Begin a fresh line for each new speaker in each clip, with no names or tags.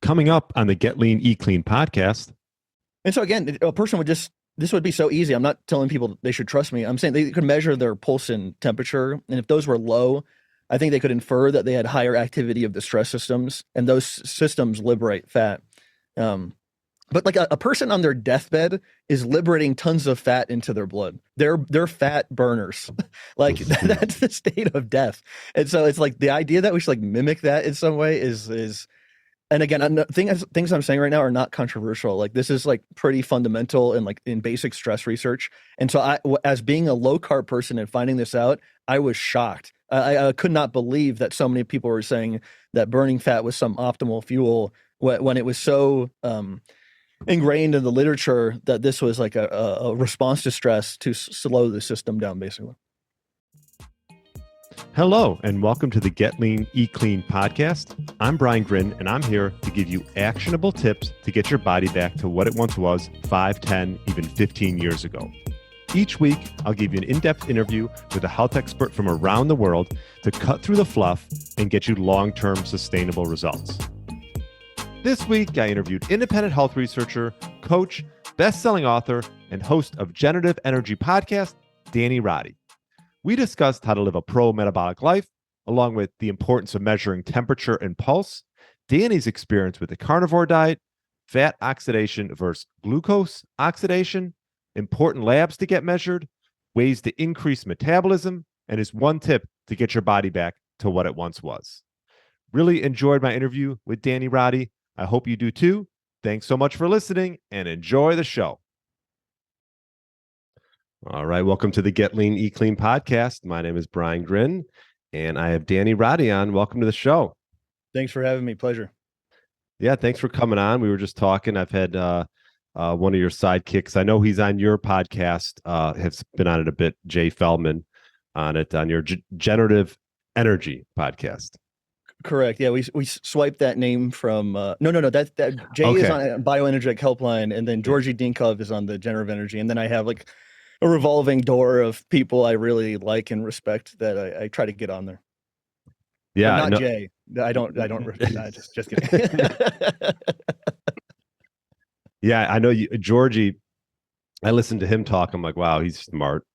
Coming up on the Get Lean, Eat Clean podcast.
And so again, a person would this would be so easy. I'm not telling people they should trust me. I'm saying they could measure their pulse and temperature. And if those were low, I think they could infer that they had higher activity of the stress systems, and those systems liberate fat. But like a person on their deathbed is liberating tons of fat into their blood. They're fat burners. Like that's the state of death. And so it's like the idea that we should like mimic that in some way is and again, things I'm saying right now are not controversial. Like this is like pretty fundamental in like in basic stress research. And so as being a low carb person and finding this out, I was shocked. I could not believe that so many people were saying that burning fat was some optimal fuel when it was so ingrained in the literature that this was like a response to stress to slow the system down, basically.
Hello, and welcome to the Get Lean, Eat Clean podcast. I'm Brian Grin, and I'm here to give you actionable tips to get your body back to what it once was 5, 10, even 15 years ago. Each week, I'll give you an in-depth interview with a health expert from around the world to cut through the fluff and get you long-term sustainable results. This week, I interviewed independent health researcher, coach, best-selling author, and host of Generative Energy podcast, Roddy. We discussed how to live a pro-metabolic life, along with the importance of measuring temperature and pulse, Danny's experience with the carnivore diet, fat oxidation versus glucose oxidation, important labs to get measured, ways to increase metabolism, and his one tip to get your body back to what it once was. Really enjoyed my interview with Roddy. I hope you do too. Thanks so much for listening and enjoy the show. All right. Welcome to the Get Lean, Eat Clean podcast. My name is Brian Grin and I have Roddy on. Welcome to the show.
Thanks for having me. Pleasure.
Yeah. Thanks for coming on. We were just talking. I've had one of your sidekicks. I know he's on your podcast, has been on it a bit. Jay Feldman on your Generative Energy podcast.
Correct. Yeah, we swiped that name from no. That Jay
Okay.
is on Bioenergetics Helpline, and then Georgi Dinkov is on the Generative Energy, and then I have like a revolving door of people I really like and respect that I try to get on there.
Yeah,
but not Jay. I don't. Just kidding.
Yeah, I know you, Georgie. I listened to him talk. I'm like, wow, he's smart.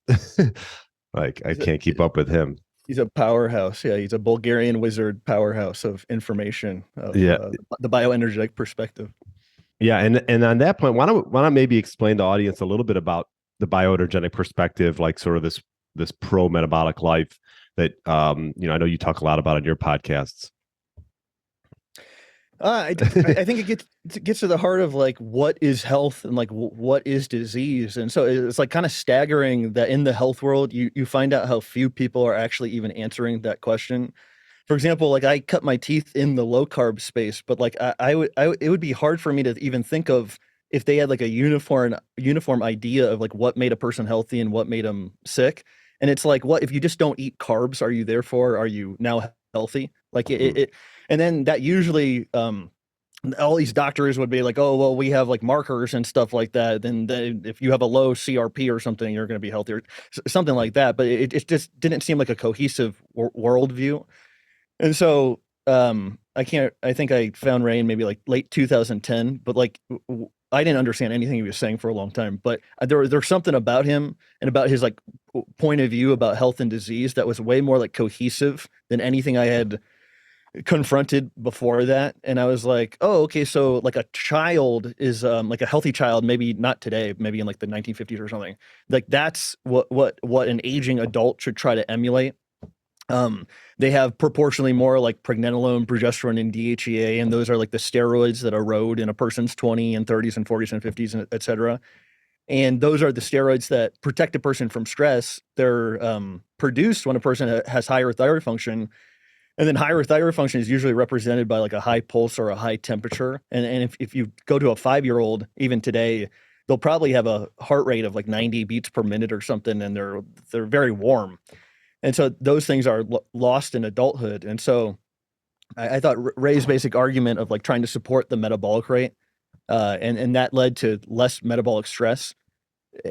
Like I can't keep up with him.
He's a powerhouse. Yeah, he's a Bulgarian wizard powerhouse of information. The Bioenergetic Perspective.
Yeah, and on that point, why don't maybe explain to the audience a little bit about the Bioenergetic Perspective, like sort of this pro metabolic life that I know you talk a lot about on your podcasts.
I think it gets to the heart of like what is health and like what is disease, and so it's like kind of staggering that in the health world you find out how few people are actually even answering that question. For example, like I cut my teeth in the low carb space, but like it would be hard for me to even think of if they had like a uniform idea of like what made a person healthy and what made them sick. And it's like, what if you just don't eat carbs? Are you now healthy? Like it and then that usually all these doctors would be like, oh well, we have like markers and stuff like that, then if you have a low CRP or something, you're going to be healthier, something like that. But it just didn't seem like a cohesive worldview. And so I think I found Rain maybe like late 2010, but like I didn't understand anything he was saying for a long time, but there's something about him and about his like point of view about health and disease that was way more like cohesive than anything I had confronted before that. And I was like, oh, okay, so like a child is like a healthy child, maybe not today, maybe in like the 1950s or something. Like that's what an aging adult should try to emulate. They have proportionally more like pregnenolone, progesterone, and DHEA, and those are like the steroids that erode in a person's 20s and 30s and 40s and 50s, et cetera. And those are the steroids that protect a person from stress. They're produced when a person has higher thyroid function. And then higher thyroid function is usually represented by like a high pulse or a high temperature. And if you go to a 5-year-old, even today, they'll probably have a heart rate of like 90 beats per minute or something, and they're very warm. And so those things are lost in adulthood. And so I thought Ray's basic argument of like trying to support the metabolic rate, and that led to less metabolic stress.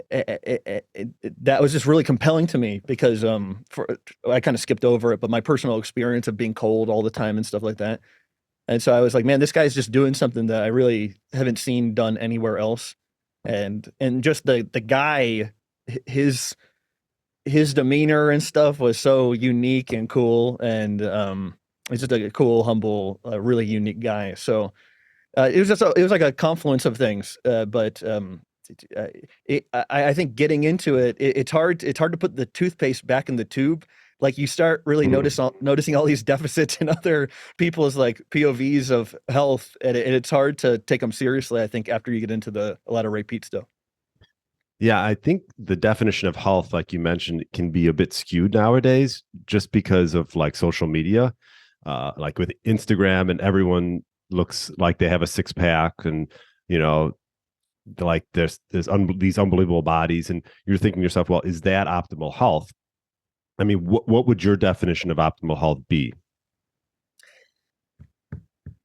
That was just really compelling to me because I kind of skipped over it, but my personal experience of being cold all the time and stuff like that, And so I was like, man, this guy's just doing something that I really haven't seen done anywhere else. And just the guy, his his demeanor and stuff was so unique and cool, and he's just a cool, humble, really unique guy. So it was like a confluence of things. But uh, I think getting into it, it's hard to put the toothpaste back in the tube. Like you start really noticing all these deficits in other people's like POVs of health, and it's hard to take them seriously. I think after you get into a lot of repeat stuff.
Yeah, I think the definition of health, like you mentioned, can be a bit skewed nowadays just because of like social media. Like with Instagram, and everyone looks like they have a six pack, and you know, like these unbelievable bodies, and you're thinking to yourself, well, is that optimal health? I mean, what would your definition of optimal health be?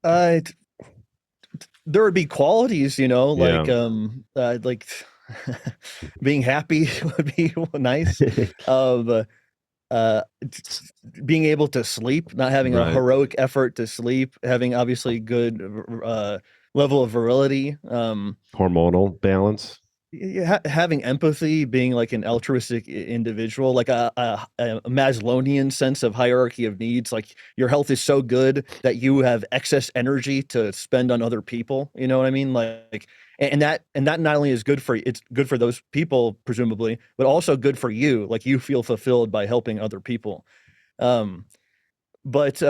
Uh, there would be qualities,
Yeah.
like being happy would be nice. Of t- Being able to sleep, not having a
Right.
heroic effort to sleep, having obviously good level of virility.
Hormonal balance.
Having empathy, being like an altruistic individual, like a Maslownian sense of hierarchy of needs. Like your health is so good that you have excess energy to spend on other people. You know what I mean? Like, and that not only is good for it's good for those people presumably, but also good for you. Like you feel fulfilled by helping other people. Um, but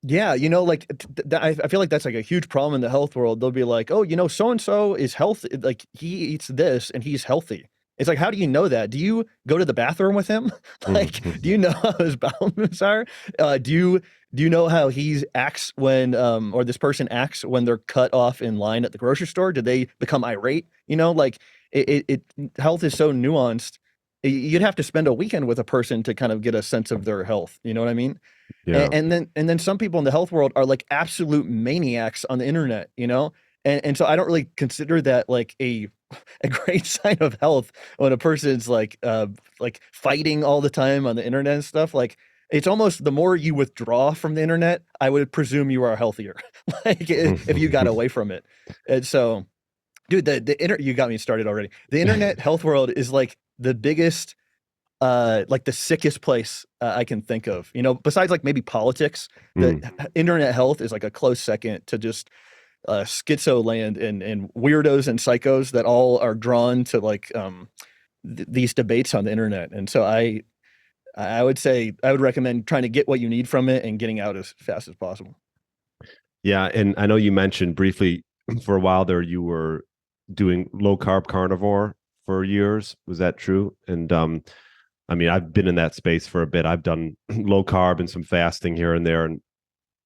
Yeah, like I feel like that's like a huge problem in the health world. They'll be like, "Oh, so and so is healthy. Like he eats this and he's healthy." It's like, how do you know that? Do you go to the bathroom with him? Like, do you know how his bowel movements are? Do you know how he acts when or this person acts when they're cut off in line at the grocery store? Do they become irate? Like health is so nuanced. You'd have to spend a weekend with a person to kind of get a sense of their health. You know what I mean?
Yeah.
And then some people in the health world are like absolute maniacs on the internet, and so I don't really consider that like a great sign of health when a person's like fighting all the time on the internet and stuff. Like it's almost the more you withdraw from the internet, I would presume you are healthier. Like if you got away from it. And so, dude, you got me started already. The internet health world is like the biggest like the sickest place I can think of. Besides like maybe politics, the
Mm.
internet health is like a close second to just schizo land and weirdos and psychos that all are drawn to like these debates on the internet. And so I would say I would recommend trying to get what you need from it and getting out as fast as possible.
Yeah, and I know you mentioned briefly for a while there you were doing low carb carnivore for years. Was that true? And I mean, I've been in that space for a bit. I've done low carb and some fasting here and there, and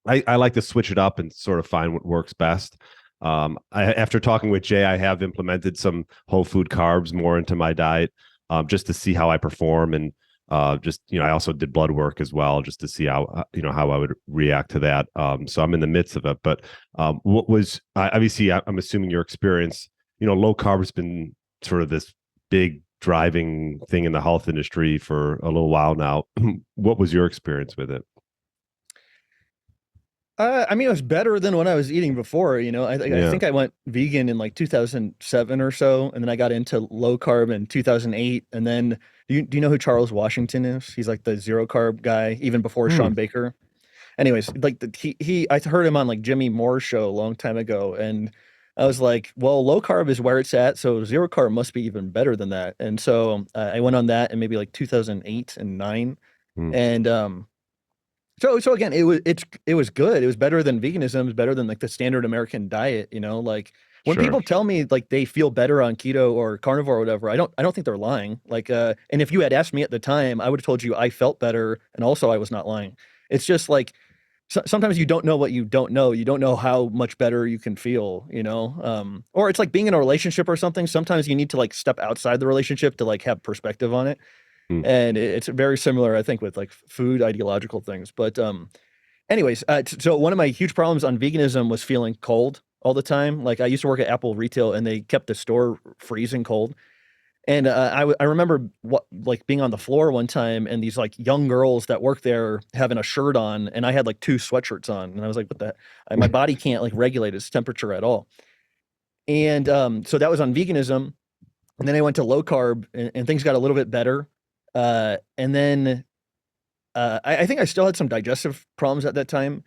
I like to switch it up and sort of find what works best. After talking with Jay, I have implemented some whole food carbs more into my diet, just to see how I perform, and just I also did blood work as well, just to see how I would react to that. So I'm in the midst of it. But what was obviously I'm assuming your experience, low carb has been sort of this big driving thing in the health industry for a little while now. What was your experience with it?
I mean, it was better than what I was eating before. I
Yeah.
think I went vegan in like 2007 or so, and then I got into low carb in 2008. And then, do you know who Charles Washington is? He's like the zero carb guy, even before
Hmm.
Sean Baker. Anyways, like I heard him on like Jimmy Moore's show a long time ago, and I was like, well, low carb is where it's at, so zero carb must be even better than that. And so I went on that in maybe like 2008 and nine,
Hmm.
and so again, it was good. It was better than veganism. It was better than like the standard American diet. Like when
Sure.
people tell me like they feel better on keto or carnivore or whatever, I don't think they're lying. Like and if you had asked me at the time, I would have told you I felt better, and also I was not lying. It's just like sometimes you don't know what you don't know. You don't know how much better you can feel. Or it's like being in a relationship or something. Sometimes you need to like step outside the relationship to like have perspective on it,
Hmm.
and it's very similar, I think, with like food ideological things. But anyways, so one of my huge problems on veganism was feeling cold all the time. Like I used to work at Apple retail, and they kept the store freezing cold. And I remember like being on the floor one time and these like young girls that work there having a shirt on, and I had like two sweatshirts on, and I was like, what the, my body can't like regulate its temperature at all. And so that was on veganism. And then I went to low carb, and things got a little bit better. And then I think I still had some digestive problems at that time.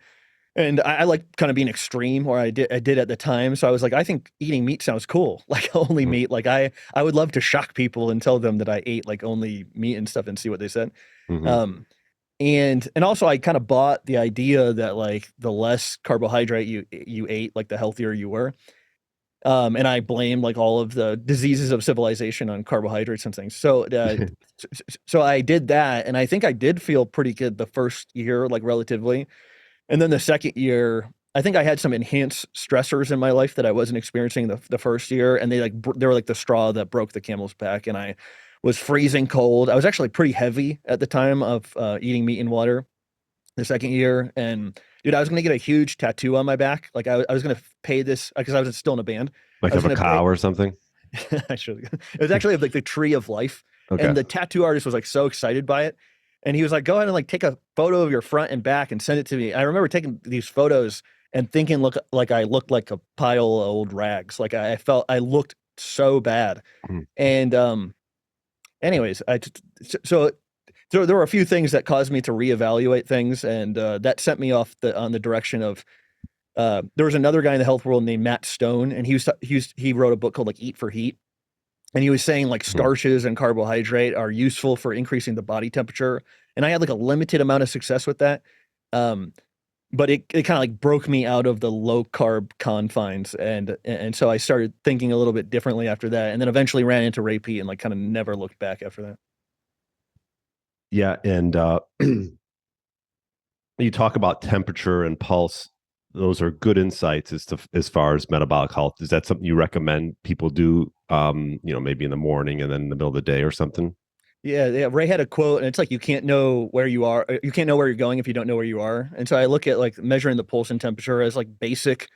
And I like kind of being extreme, or I did at the time. So I was like, I think eating meat sounds cool. Like only meat. Like I would love to shock people and tell them that I ate like only meat and stuff and see what they said.
Mm-hmm.
And also I kind of bought the idea that like the less carbohydrate you ate, like the healthier you were. And I blamed like all of the diseases of civilization on carbohydrates and things. So I did that, and I think I did feel pretty good the first year, like relatively. And then the second year, I think I had some enhanced stressors in my life that I wasn't experiencing the first year, and they were like the straw that broke the camel's back, and I was freezing cold. I was actually pretty heavy at the time of eating meat and water the second year, and dude, I was gonna get a huge tattoo on my back. Like I was gonna pay this because I was still in a band.
Like
I was
of a
gonna
cow
pay.
or something?
I should. It was actually like the tree of life,
Okay.
and the tattoo artist was like so excited by it, and he was like, "Go ahead and like take a photo of your front and back and send it to me." I remember taking these photos and thinking, look, like I looked like a pile of old rags. Like I felt I looked so bad.
Mm.
And anyways, so there were a few things that caused me to reevaluate things, and that sent me off on the direction of. There was another guy in the health world named Matt Stone, and he wrote a book called like Eat for Heat, and he was saying like
Mhm.
starches and carbohydrate are useful for increasing the body temperature, and I had like a limited amount of success with that. Um, but it kind of like broke me out of the low carb confines, and so I started thinking a little bit differently after that, and then eventually ran into Ray Pete and like kind of never looked back after that.
Yeah, and you talk about temperature and pulse. Those are good insights as far as metabolic health. Is that something you recommend people do? Maybe in the morning and then in the middle of the day or something.
Yeah. Ray had a quote, and it's like you can't know where you are, you can't know where you're going if you don't know where you are. And so I look at like measuring the pulse and temperature as like basic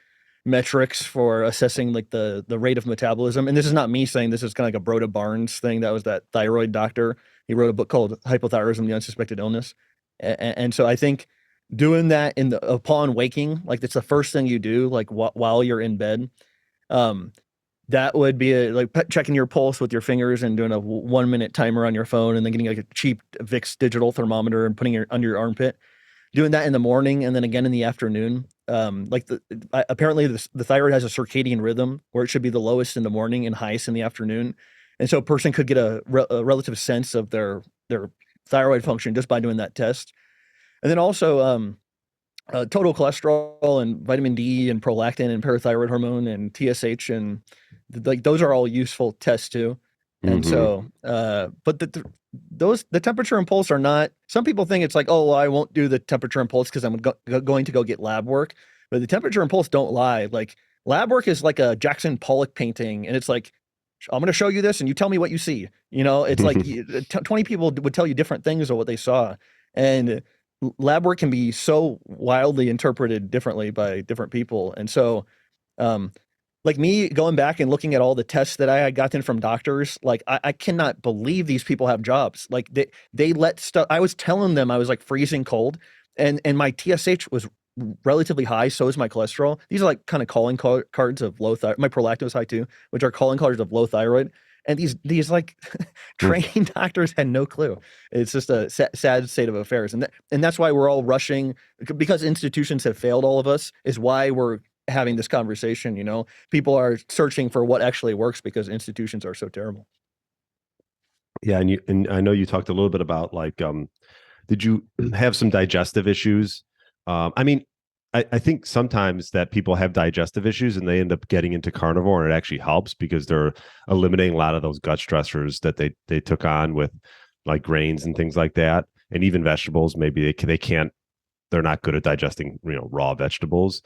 metrics for assessing like the rate of metabolism. And this is not me saying this, is kind of like a Broda Barnes thing. That was that thyroid doctor. He wrote a book called Hypothyroidism: The Unsuspected Illness. And so I think doing that upon waking, like that's the first thing you do, like while you're in bed. Um, that would be like checking your pulse with your fingers and doing a 1 minute timer on your phone, and then getting like a cheap Vicks digital thermometer and putting it under your armpit. Doing that in the morning and then again in the afternoon. Apparently the thyroid has a circadian rhythm where it should be the lowest in the morning and highest in the afternoon, and so a person could get a relative sense of their thyroid function just by doing that test. And then also total cholesterol and vitamin D and prolactin and parathyroid hormone and TSH, and like those are all useful tests too. And
Mm-hmm.
so, but the temperature and pulse are not. Some people think it's like, oh, well, I won't do the temperature and pulse because I'm going to go get lab work. But the temperature and pulse don't lie. Like lab work is like a Jackson Pollock painting, and it's like, I'm going to show you this, and you tell me what you see. You know, it's like 20 people would tell you different things of what they saw, and lab work can be so wildly interpreted differently by different people. And so, um, like me going back and looking at all the tests that I had gotten from doctors, like I cannot believe these people have jobs. Like they let stuff. I was telling them I was like freezing cold, and my TSH was relatively high. So is my cholesterol. These are like kind of calling cards of low thyroid. My prolactin was high too, which are calling cards of low thyroid. And these like trained doctors had no clue. It's just a sad state of affairs, and that's why we're all rushing, because institutions have failed all of us. Is why we're having this conversation. You know, people are searching for what actually works because institutions are so terrible.
Yeah, and I know you talked a little bit about like, did you have some digestive issues? I mean, I think sometimes that people have digestive issues and they end up getting into carnivore, and it actually helps because they're eliminating a lot of those gut stressors that they took on with like grains and things like that, and even vegetables. Maybe they can't, they're not good at digesting raw vegetables.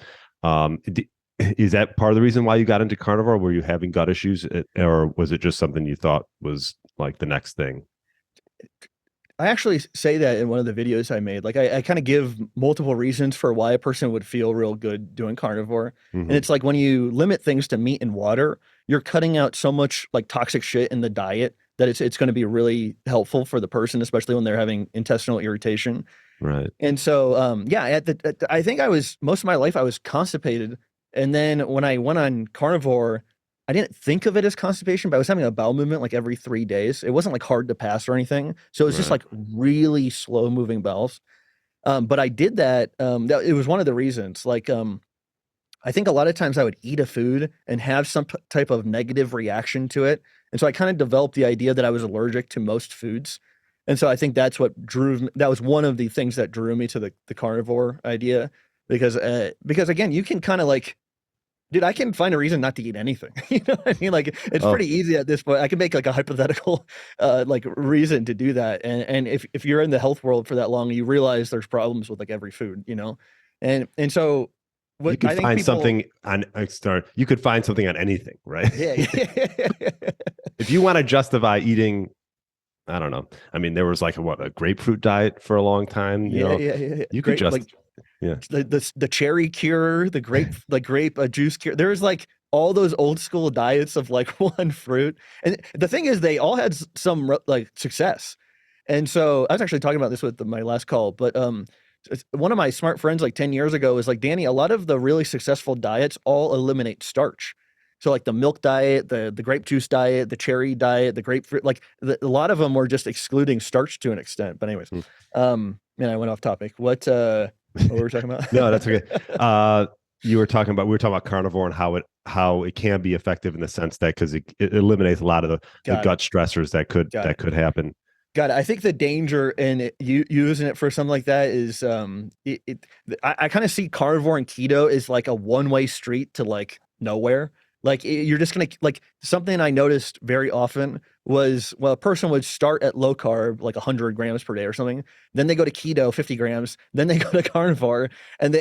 Is that part of the reason why you got into carnivore? Were you having gut issues, or was it just something you thought was like the next thing?
I actually say that in one of the videos I made. Like I kind of give multiple reasons for why a person would feel real good doing carnivore. And
Mm-hmm.
it's like when you limit things to meat and water, you're cutting out so much like toxic shit in the diet that it's going to be really helpful for the person, especially when they're having intestinal irritation.
Right.
And so, yeah, I think most of my life I was constipated. And then when I went on carnivore, I didn't think of it as constipation, but I was having a bowel movement like every 3 days. It wasn't like hard to pass or anything. So it was just
Right.
like really slow moving bowels. But I did that. It was one of the reasons. Like, I think a lot of times I would eat a food and have some type of negative reaction to it. And so I kind of developed the idea that I was allergic to most foods. And so I think that's what that was one of the things that drew me to the carnivore idea. Because again, you can kind of like, dude, I can find a reason not to eat anything. You know what I mean? Like it's
Oh,
pretty easy at this point. I can make like a hypothetical like reason to do that. And if you're in the health world for that long, you realize there's problems with like every food, you know? And so
you
what
could
I think
find
people
something on start. You could find something on anything, right?
yeah, yeah.
If you want to justify eating, I don't know. I mean, there was like a grapefruit diet for a long time. You
Yeah,
know,
yeah, yeah, yeah.
you could
Great,
just
like
yeah.
the cherry cure, the grape juice cure. There's like all those old school diets of like one fruit. And the thing is, they all had some like success. And so I was actually talking about this with my last call, but one of my smart friends like 10 years ago was like, Danny, a lot of the really successful diets all eliminate starch. So like the milk diet, the grape juice diet, the cherry diet, the grapefruit, like a lot of them were just excluding starch to an extent. But anyways,
Hmm.
man, I went off topic. What were we talking about?
No, that's okay. You were talking about we were talking about carnivore and how it can be effective in the sense that because it eliminates a lot of the
Got it.
gut stressors
Got it.
that could happen.
Got it. I think the danger in using it for something like that is I kind of see carnivore and keto as like a one-way street to like nowhere. Like you're just gonna like something I noticed very often was well, a person would start at low carb like 100 grams per day or something, then they go to keto 50 grams, then they go to carnivore, and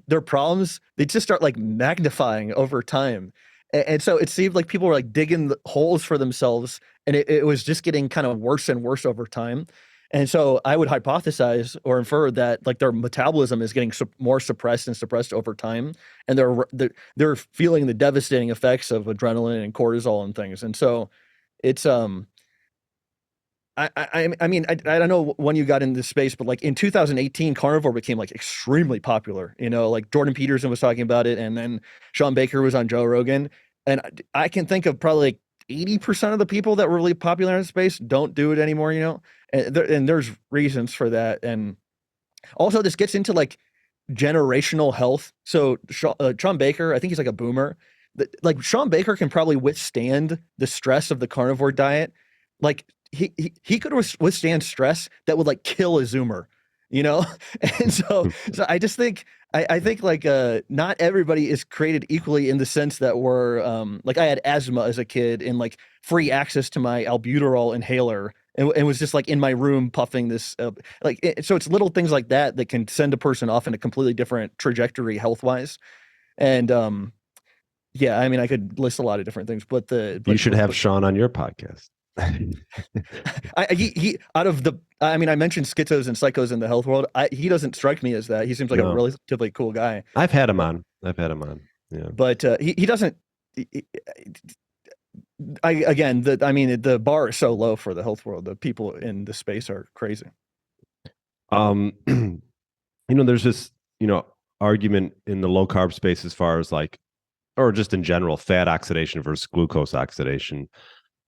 their problems they just start like magnifying over time. And so it seemed like people were like digging holes for themselves and it was just getting kind of worse and worse over time. And so I would hypothesize or infer that like their metabolism is getting more suppressed and suppressed over time, and they're feeling the devastating effects of adrenaline and cortisol and things. And so it's I mean I don't know when you got into this space, but like in 2018, carnivore became like extremely popular. You know, like Jordan Peterson was talking about it, and then Sean Baker was on Joe Rogan, and I can think of probably like 80% of the people that were really popular in the space don't do it anymore. You know, and there's reasons for that, and also this gets into like generational health. So Sean Baker, I think he's like a boomer. Like Sean Baker can probably withstand the stress of the carnivore diet. Like he could withstand stress that would like kill a Zoomer, you know? And so I just think I think like not everybody is created equally in the sense that we're like I had asthma as a kid and like free access to my albuterol inhaler and was just like in my room puffing this so it's little things like that that can send a person off in a completely different trajectory health wise. And yeah, I mean I could list a lot of different things, but
You should have Sean on your podcast.
he out of the I mean I mentioned schizos and psychos in the health world. He doesn't strike me as that. He seems like a
No,
relatively cool guy.
I've had him
But
on. I've had him on. Yeah.
but he doesn't. Again, I mean the bar is so low for the health world. The people in the space are crazy.
There's this, argument in the low carb space as far as like, or just in general, fat oxidation versus glucose oxidation.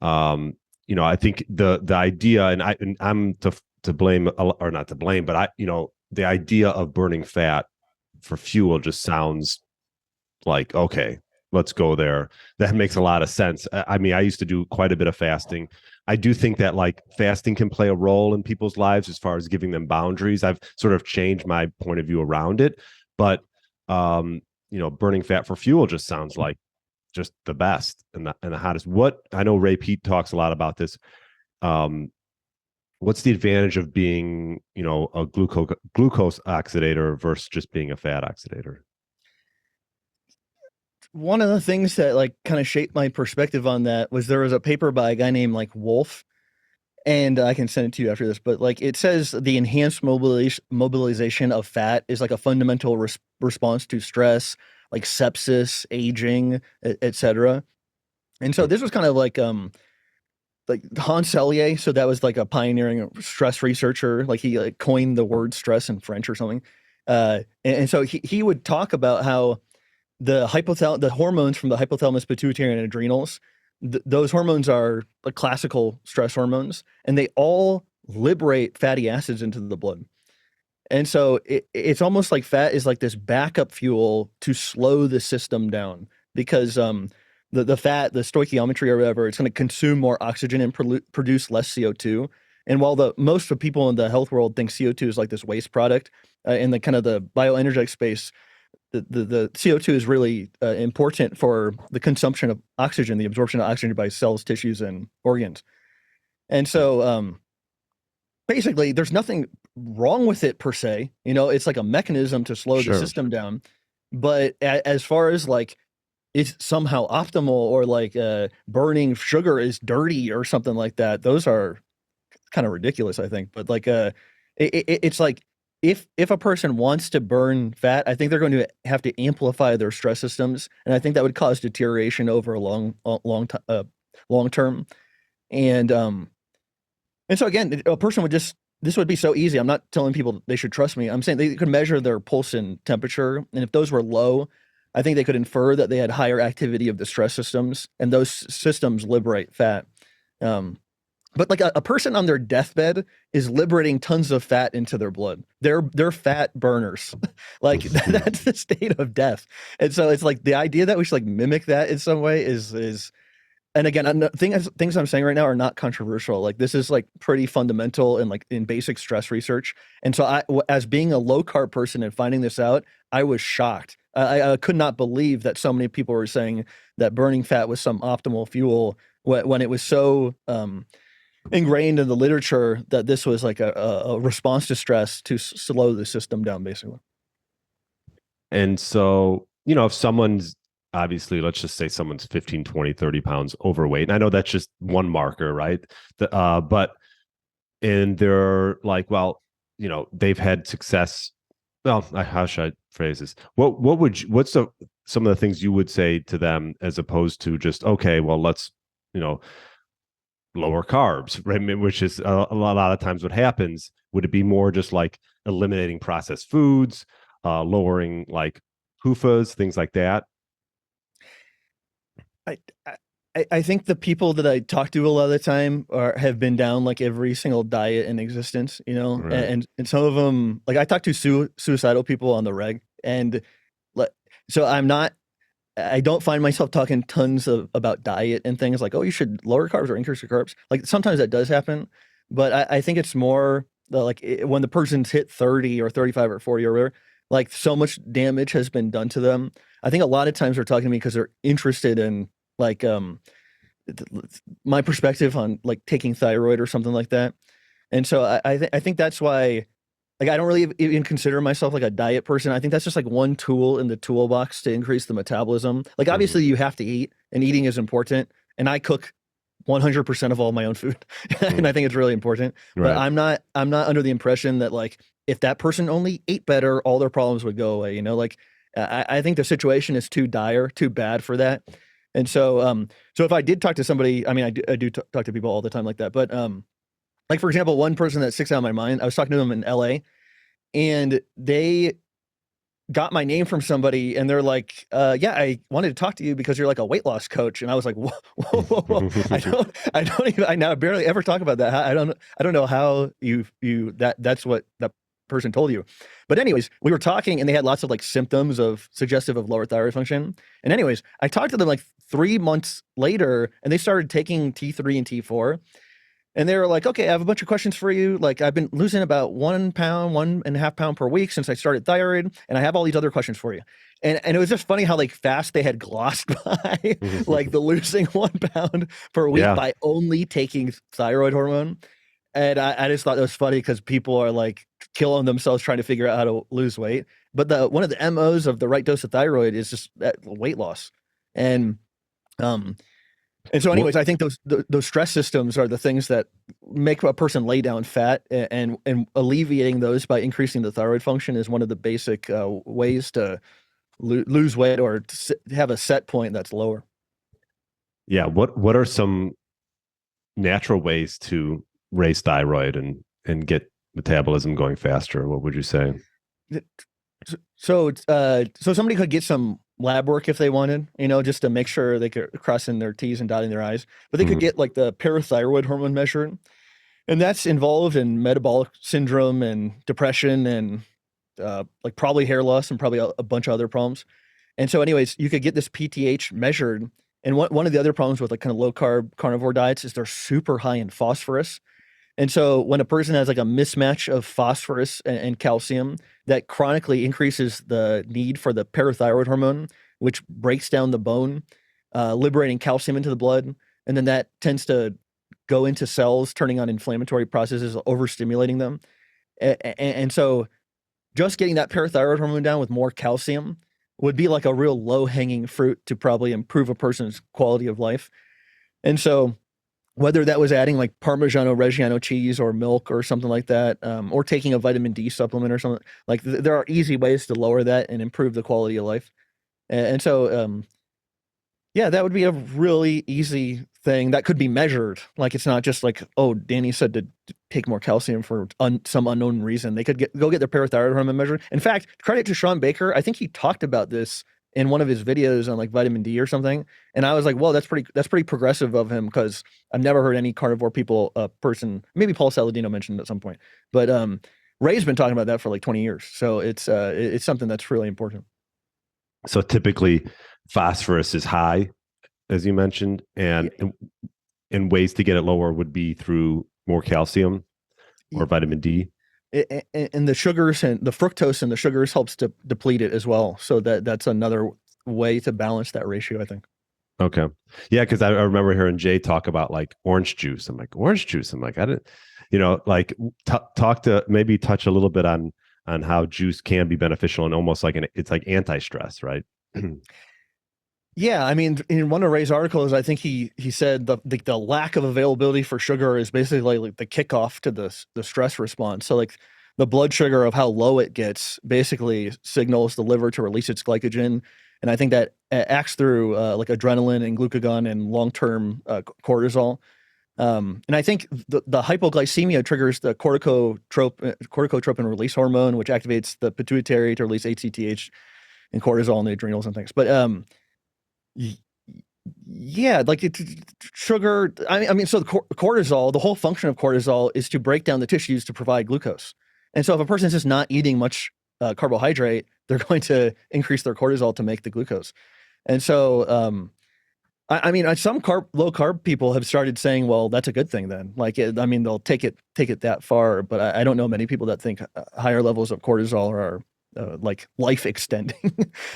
I think the idea, and I'm to blame or not to blame, but the idea of burning fat for fuel just sounds like, okay, let's go there. That makes a lot of sense. I mean, I used to do quite a bit of fasting. I do think that like fasting can play a role in people's lives as far as giving them boundaries. I've sort of changed my point of view around it, but burning fat for fuel just sounds like just the best and the hottest. What I know Ray Pete talks a lot about this. What's the advantage of being, a glucose oxidator versus just being a fat oxidator?
One of the things that like kind of shaped my perspective on that was there was a paper by a guy named like Wolf, and I can send it to you after this, but like it says the enhanced mobilization of fat is like a fundamental response to stress, like sepsis, aging, etc. And so this was kind of like like Hans Selye. So that was like a pioneering stress researcher. Like he like coined the word stress in French or something. And so he would talk about how the hormones from the hypothalamus, pituitary, and adrenals, those hormones are like classical stress hormones, and they all liberate fatty acids into the blood. And so it's almost like fat is like this backup fuel to slow the system down because the fat, the stoichiometry or whatever, it's going to consume more oxygen and produce less CO2. And while most of people in the health world think CO2 is like this waste product, in the kind of the bioenergetic space, the CO2 is really important for the consumption of oxygen, the absorption of oxygen by cells, tissues, and organs. And so basically, there's nothing wrong with it per se. It's like a mechanism to slow the system down. But as far as like it's somehow optimal or like burning sugar is dirty or something like that, those are kind of ridiculous, I think. But like it's like if a person wants to burn fat, I think they're going to have to amplify their stress systems, and I think that would cause deterioration over a long term. And so again, a person would this would be so easy. I'm not telling people they should trust me. I'm saying they could measure their pulse and temperature. And if those were low, I think they could infer that they had higher activity of the stress systems, and those systems liberate fat. But like a person on their deathbed is liberating tons of fat into their blood. They're fat burners. Like that's the state of death. And so it's like the idea that we should like mimic that in some way is and again, things I'm saying right now are not controversial. Like this is like pretty fundamental and like in basic stress research. And so as being a low carb person and finding this out, I was shocked. I could not believe that so many people were saying that burning fat was some optimal fuel when it was so ingrained in the literature that this was like a response to stress to slow the system down, basically.
And so, if someone's obviously, let's just say someone's 15, 20, 30 pounds overweight. And I know that's just one marker, right? But and they're like, well, they've had success. Well, how should I phrase this? What's some of the things you would say to them as opposed to just, okay, well, let's, lower carbs, right? Which is a lot of times what happens. Would it be more just like eliminating processed foods, lowering like PUFAs, things like that?
I think the people that I talk to a lot of the time have been down like every single diet in existence,
Right.
and some of them, like I talk to suicidal people on the reg, and so I don't find myself talking tons about diet and things like, oh, you should lower carbs or increase your carbs. Like sometimes that does happen, but I think it's more when the person's hit 30 or 35 or 40 or whatever, like so much damage has been done to them. I think a lot of times they're talking to me because they're interested in like my perspective on like taking thyroid or something like that. And so I think that's why like I don't really even consider myself like a diet person. I think that's just like one tool in the toolbox to increase the metabolism. Like obviously you have to eat, and eating is important. And I cook 100% of all my own food, and I think it's really important. But I'm not under the impression that like if that person only ate better, all their problems would go away. Like I think the situation is too dire, too bad for that. And so so if I did talk to somebody, I mean I do talk to people all the time like that. But like for example, one person that sticks out in my mind, I was talking to them in LA, and they got my name from somebody, and they're like, yeah, I wanted to talk to you because you're like a weight loss coach. And I was like, whoa, whoa, whoa, whoa. I don't even, I now barely ever talk about that. I don't know how that's what that person told you. But anyways, we were talking, and they had lots of like symptoms of suggestive of lower thyroid function. And anyways, I talked to them like 3 months later, and they started taking T3 and T4. And they were like, okay, I have a bunch of questions for you. Like, I've been losing about 1 pound, 1.5 pounds per week since I started thyroid, and I have all these other questions for you. And it was just funny how like fast they had glossed by like the losing 1 pound per week by only taking thyroid hormone. And I just thought it was funny because people are like killing themselves trying to figure out how to lose weight. But one of the MOs of the right dose of thyroid is just that weight loss. And so anyways, I think those stress systems are the things that make a person lay down fat, and alleviating those by increasing the thyroid function is one of the basic ways to lose weight or to have a set point that's lower.
Yeah. What are some natural ways to raise thyroid and get metabolism going faster? What would you say?
So somebody could get some lab work if they wanted, just to make sure they could crossing their T's and dotting their I's. But they could get like the parathyroid hormone measured, and that's involved in metabolic syndrome and depression and like probably hair loss and probably a bunch of other problems. And so, anyways, you could get this PTH measured. And one of the other problems with like kind of low carb carnivore diets is they're super high in phosphorus. And so when a person has like a mismatch of phosphorus and calcium, that chronically increases the need for the parathyroid hormone, which breaks down the bone, liberating calcium into the blood. And then that tends to go into cells, turning on inflammatory processes, overstimulating them. And so just getting that parathyroid hormone down with more calcium would be like a real low-hanging fruit to probably improve a person's quality of life. And so whether that was adding like Parmigiano Reggiano cheese or milk or something like that, or taking a vitamin D supplement or something, like there are easy ways to lower that and improve the quality of life. And so, yeah, that would be a really easy thing that could be measured. Like it's not just like, oh, Danny said to take more calcium for some unknown reason. They could go get their parathyroid hormone measured. In fact, credit to Sean Baker. I think he talked about this in one of his videos on like vitamin D or something. And I was like, well, that's pretty progressive of him, because I've never heard any carnivore person, maybe Paul Saladino mentioned it at some point, but Ray's been talking about that for like 20 years. So it's something that's really important.
So typically phosphorus is high, as you mentioned, and ways to get it lower would be through more calcium or vitamin D.
And the sugars and the fructose and the sugars helps to deplete it as well. So that's another way to balance that ratio, I think.
Okay. Yeah, because I remember hearing Jay talk about like orange juice. I'm like, orange juice. I'm like, I didn't, like maybe touch a little bit on how juice can be beneficial and almost like it's like anti-stress, right?
Yeah, I mean, in one of Ray's articles, I think he said the lack of availability for sugar is basically like the kickoff to the stress response. So like the blood sugar of how low it gets basically signals the liver to release its glycogen, and I think that acts through like adrenaline and glucagon and long-term cortisol. And I think the hypoglycemia triggers the corticotropin release hormone, which activates the pituitary to release ACTH and cortisol in the adrenals and things. But yeah, like sugar. I mean, so the cortisol, the whole function of cortisol is to break down the tissues to provide glucose. And so if a person's just not eating much carbohydrate, they're going to increase their cortisol to make the glucose. And so, I mean, some low carb people have started saying, well, that's a good thing then. Like, I mean, they'll take it that far, but I don't know many people that think higher levels of cortisol are like life extending.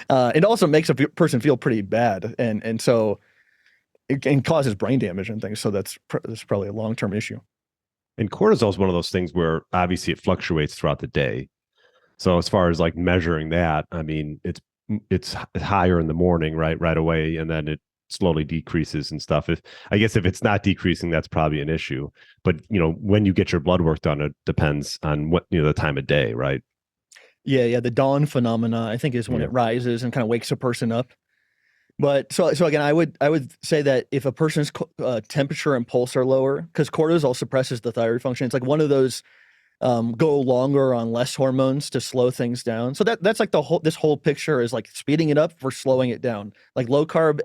It also makes a person feel pretty bad, and so it can causes brain damage and things. So that's probably a long-term issue.
And cortisol is one of those things where obviously it fluctuates throughout the day. So as far as like measuring that, I mean, it's higher in the morning, right away, and then it slowly decreases and stuff. I guess if it's not decreasing, that's probably an issue. But when you get your blood work done, it depends on what the time of day, right?
Yeah, the dawn phenomena, I think, is when it rises and kind of wakes a person up. But so again, I would say that if a person's temperature and pulse are lower, because cortisol suppresses the thyroid function, it's like one of those go longer on less hormones to slow things down. So that's like this whole picture is like speeding it up for slowing it down. Like low carb,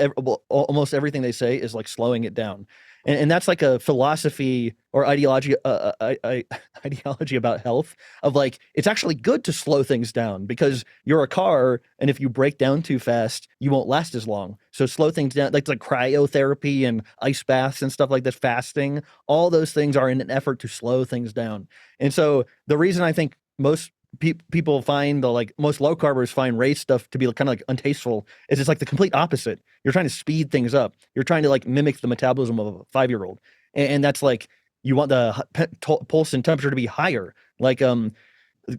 almost everything they say is like slowing it down. And that's like a philosophy or ideology about health of like, it's actually good to slow things down because you're a car. And if you break down too fast, you won't last as long. So slow things down, like cryotherapy and ice baths and stuff like that, fasting, all those things are in an effort to slow things down. And so the reason I think most people find most low carbers find race stuff to be kind of like untasteful is it's like the complete opposite. You're trying to speed things up. You're trying to like mimic the metabolism of a 5-year-old. And that's like, you want the pulse and temperature to be higher. Like,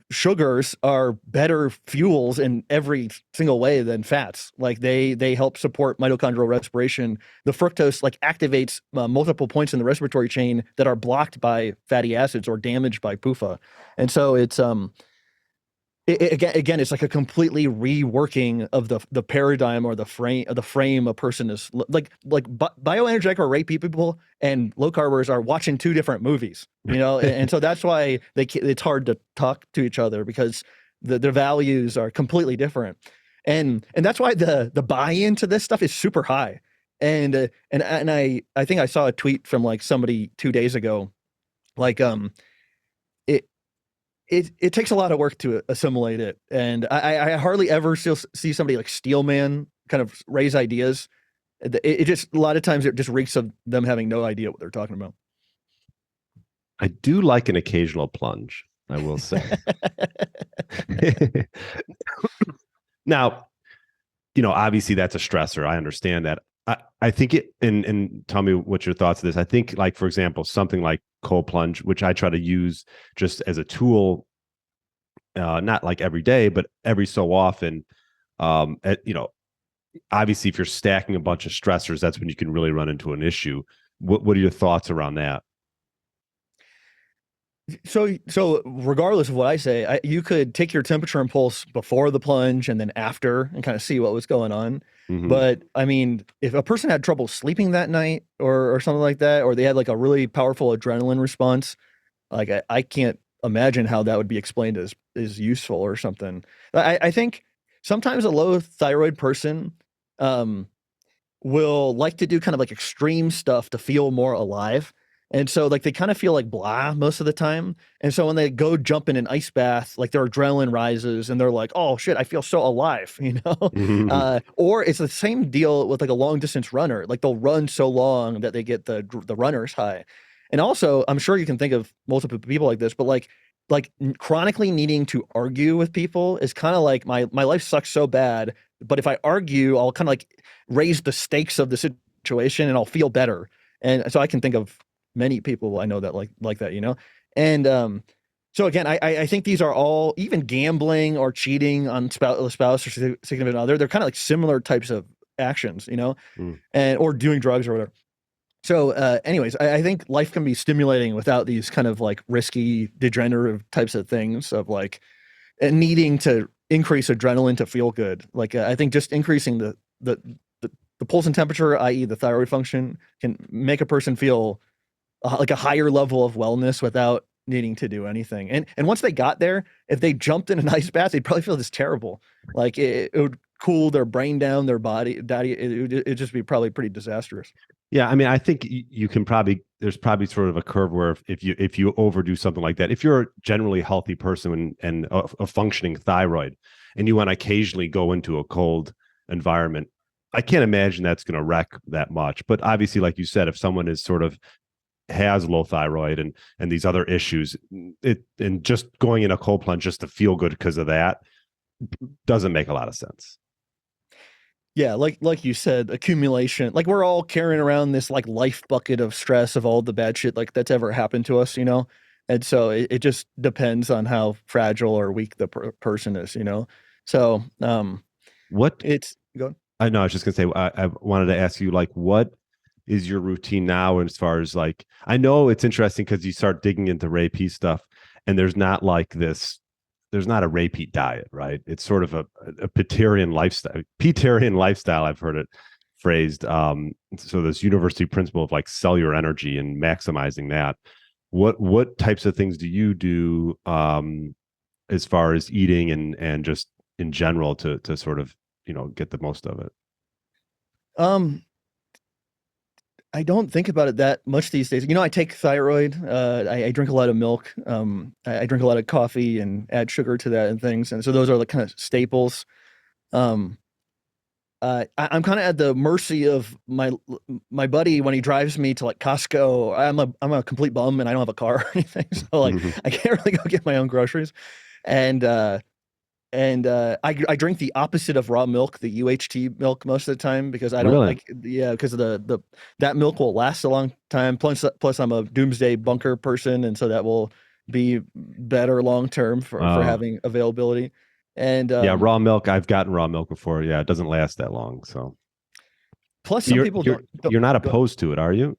sugars are better fuels in every single way than fats. Like they help support mitochondrial respiration. The fructose like activates multiple points in the respiratory chain that are blocked by fatty acids or damaged by PUFA. And so it's again, it's like a completely reworking of the paradigm or the frame a person is like bioenergetic or rapey people and low carbers are watching two different movies, and so that's why it's hard to talk to each other because their values are completely different, and that's why the buy-in to this stuff is super high, and I think I saw a tweet from like somebody 2 days ago, like it it takes a lot of work to assimilate it, and I hardly ever still see somebody like Steelman kind of raise ideas. It just a lot of times it just reeks of them having no idea what they're talking about.
I do like an occasional plunge, I will say. Now, obviously that's a stressor. I understand that. I think it, and tell me what your thoughts of this. I think, like, for example, something like cold plunge, which I try to use just as a tool, not like every day, but every so often. Obviously, if you're stacking a bunch of stressors, that's when you can really run into an issue. What are your thoughts around that?
So regardless of what I say, you could take your temperature and pulse before the plunge and then after and kind of see what was going on.
Mm-hmm.
But I mean, if a person had trouble sleeping that night or something like that, or they had like a really powerful adrenaline response, like I can't imagine how that would be explained as useful or something. I think sometimes a low thyroid person um will like to do kind of like extreme stuff to feel more alive. And so like they kind of feel like blah most of the time. And so when they go jump in an ice bath, like their adrenaline rises and they're like, oh shit, I feel so alive,
Mm-hmm.
Or it's the same deal with like a long distance runner. Like they'll run so long that they get the runner's high. And also, I'm sure you can think of multiple people like this, but like chronically needing to argue with people is kind of like my life sucks so bad, but if I argue, I'll kind of like raise the stakes of the situation and I'll feel better. And so I can think of many people I know that like that. And so again, I think these are all, even gambling or cheating on spouse or significant other, they're kind of like similar types of actions,
Mm.
and or doing drugs or whatever. So anyways, I think life can be stimulating without these kind of like risky degenerative types of things of like needing to increase adrenaline to feel good. Like I think just increasing the the pulse and temperature, i.e., the thyroid function, can make a person feel like a higher level of wellness without needing to do anything. And once they got there, if they jumped in an ice bath, they'd probably feel just terrible. Like it would cool their brain down, their body. It'd just be probably pretty disastrous.
Yeah, I mean, I think you can probably, there's probably sort of a curve where if you overdo something like that, if you're a generally healthy person and a functioning thyroid, and you want to occasionally go into a cold environment, I can't imagine that's going to wreck that much. But obviously, like you said, if someone is sort of has low thyroid and these other issues, and just going in a cold plunge just to feel good because of that doesn't make a lot of sense.
Yeah, like you said, accumulation. Like we're all carrying around this like life bucket of stress of all the bad shit like that's ever happened to us. And so it just depends on how fragile or weak the person is. So
What
it's go.
I know, I was just gonna say, I wanted to ask you, like, what is your routine now? And as far as like, I know it's interesting because you start digging into Ray stuff, and there's not like this, there's not a Ray diet, right? It's sort of a Petarian lifestyle. Petarian lifestyle, I've heard it phrased. So this university principle of like cellular energy and maximizing that. What types of things do you do as far as eating and just in general to sort of get the most of it?
Um I don't think about it that much these days. I take thyroid. I drink a lot of milk. I drink a lot of coffee and add sugar to that and things. And so those are the kind of staples. Um, I'm kind of at the mercy of my buddy when he drives me to like Costco. I'm a complete bum and I don't have a car or anything, so like I can't really go get my own groceries. And I drink the opposite of raw milk, the UHT milk, most of the time because I don't
Really?
like, yeah, because the that milk will last a long time. Plus I'm a doomsday bunker person, and so that will be better long term for
Oh,
having availability. And
yeah, raw milk. I've gotten raw milk before. Yeah, it doesn't last that long. So
plus some
you're
people
you're
don't
you're not
go.
opposed to it, are you?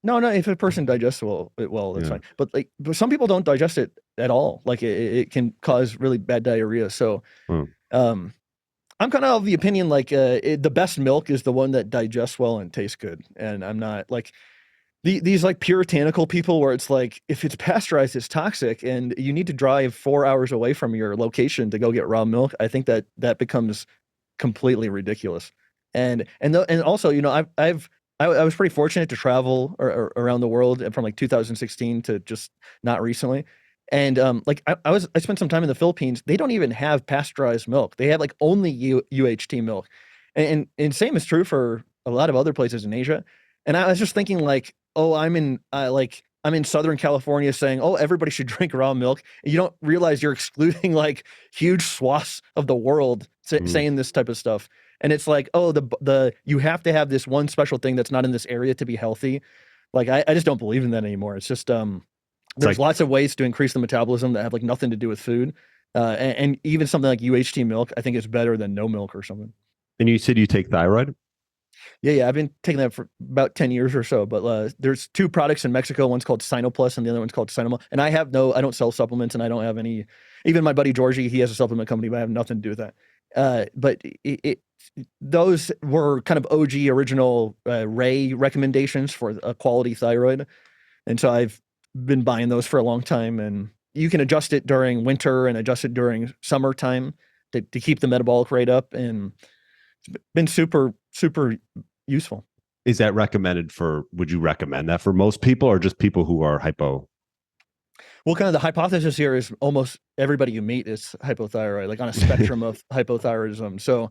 No, if a person digests well, that's
Yeah.
fine. But some people don't digest it at all. Like it can cause really bad diarrhea. So
Hmm.
um, I'm kind of the opinion like the best milk is the one that digests well and tastes good. And I'm not like these like puritanical people where it's like if it's pasteurized, it's toxic, and you need to drive 4 hours away from your location to go get raw milk. I think that becomes completely ridiculous. And also, you know, I was pretty fortunate to travel or around the world from like 2016 to just not recently. And like I spent some time in the Philippines. They don't even have pasteurized milk. They have like only UHT milk. And same is true for a lot of other places in Asia. And I was just thinking like, oh, I'm in Southern California saying, oh, everybody should drink raw milk. And you don't realize you're excluding like huge swaths of the world
Mm.
saying this type of stuff. And it's like, oh, the you have to have this one special thing that's not in this area to be healthy. Like I just don't believe in that anymore. It's just
It's
there's
like,
lots of ways to increase the metabolism that have like nothing to do with food. And even something like UHT milk, I think is better than no milk or something.
and you said you take thyroid?
Yeah, I've been taking that for about 10 years or so. But there's two products in Mexico. One's called Sinoplus and the other one's called Sinoma. And I don't sell supplements and I don't have any, even my buddy Georgie, he has a supplement company, but I have nothing to do with that. But those were kind of OG original Ray recommendations for a quality thyroid. And so I've been buying those for a long time. And you can adjust it during winter and adjust it during summertime to keep the metabolic rate up. And it's been super, super useful.
Is that recommended for, would you recommend that for most people or just people who are hypo?
Well, kind of the hypothesis here is almost everybody you meet is hypothyroid, like on a spectrum of hypothyroidism. So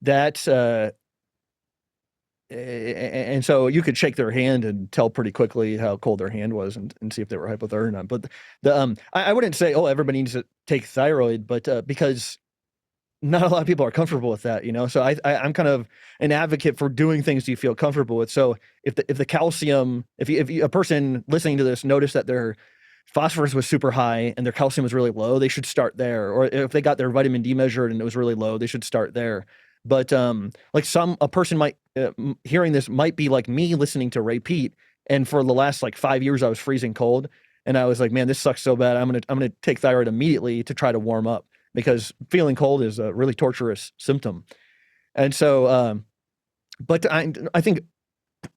that and so you could shake their hand and tell pretty quickly how cold their hand was and see if they were hypothyroid or not. But I wouldn't say, oh, everybody needs to take thyroid, but because not a lot of people are comfortable with that, you know. So I'm kind of an advocate for doing things you feel comfortable with. So if the calcium, if a person listening to this noticed that their phosphorus was super high and their calcium was really low, they should start there. Or if they got their vitamin D measured and it was really low, they should start there. But like a person might hearing this might be like me listening to Ray Pete, and for the last like 5 years I was freezing cold, and I was like, man, this sucks so bad. I'm gonna take thyroid immediately to try to warm up because feeling cold is a really torturous symptom. And so, but I think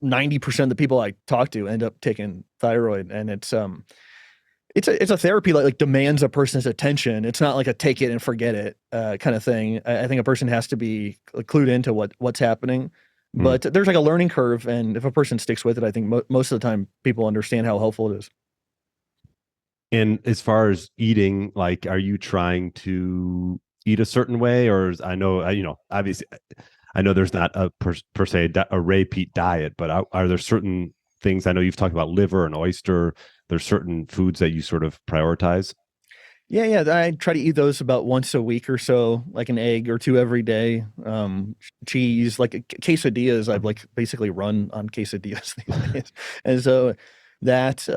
90% of the people I talk to end up taking thyroid, and it's a therapy that like demands a person's attention. It's not like a take it and forget it kind of thing. I think a person has to be clued into what's happening,
Mm.
but there's like a learning curve, and if a person sticks with it, I think most of the time people understand how helpful it is.
And as far as eating, like, are you trying to eat a certain way, or I know, you know, obviously, I know there's not a per se a Ray Pete diet, but are there certain things? I know you've talked about liver and oyster. There's certain foods that you sort of prioritize.
Yeah, I try to eat those about once a week or so, like an egg or two every day. Cheese, like quesadillas. I've like basically run on quesadillas these days, and so that